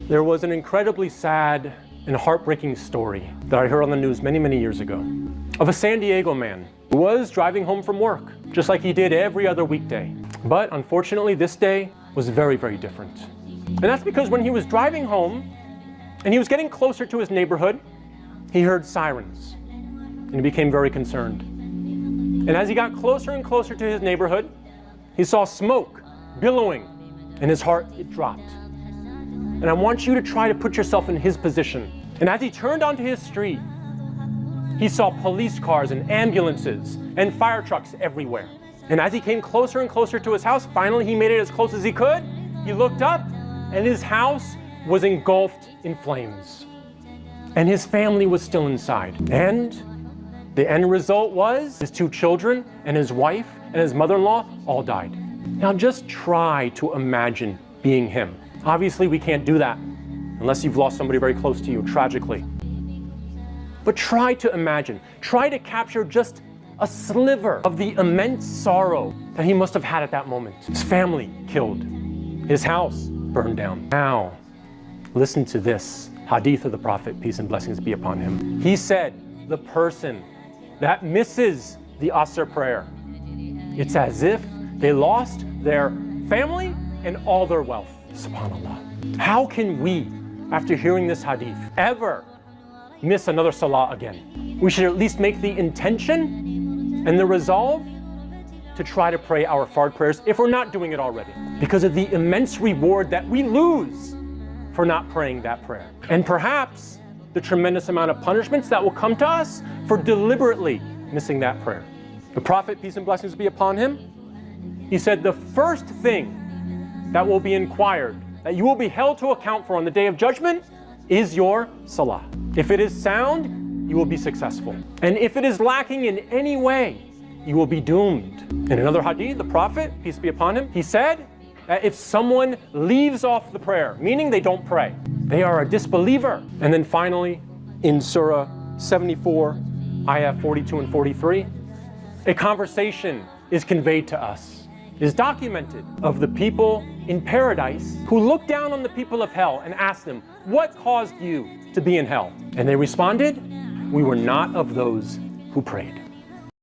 There was an incredibly sad and heartbreaking story that I heard on the news many, many years ago of a San Diego man who was driving home from work, just like he did every other weekday. But unfortunately, this day was very, very different. And that's because when he was driving home and he was getting closer to his neighborhood, he heard sirens and he became very concerned. And as he got closer and closer to his neighborhood, he saw smoke billowing and his heart, it dropped. And I want you to try to put yourself in his position. And as he turned onto his street, he saw police cars and ambulances and fire trucks everywhere. And as he came closer and closer to his house, finally he made it as close as he could. He looked up and his house was engulfed in flames. And his family was still inside. And the end result was his 2 children and his wife and his mother-in-law all died. Now just try to imagine being him. Obviously we can't do that unless you've lost somebody very close to you, tragically. But try to imagine, try to capture just a sliver of the immense sorrow that he must have had at that moment. His family killed, his house burned down. Now, listen to this hadith of the Prophet, peace and blessings be upon him. He said, the person that misses the Asr prayer, it's as if they lost their family and all their wealth. SubhanAllah. How can we, after hearing this hadith, ever miss another salah again? We should at least make the intention and the resolve to try to pray our fard prayers if we're not doing it already, because of the immense reward that we lose for not praying that prayer. And perhaps the tremendous amount of punishments that will come to us for deliberately missing that prayer. The Prophet, peace and blessings be upon him, he said the first thing that will be inquired, that you will be held to account for on the Day of Judgment, is your salah. If it is sound, you will be successful. And if it is lacking in any way, you will be doomed. In another hadith, the Prophet, peace be upon him, he said that if someone leaves off the prayer, meaning they don't pray, they are a disbeliever. And then finally, in Surah 74, ayah 42 and 43, a conversation is conveyed to us, is documented of the people in paradise who looked down on the people of hell and asked them, what caused you to be in hell? And they responded, we were not of those who prayed.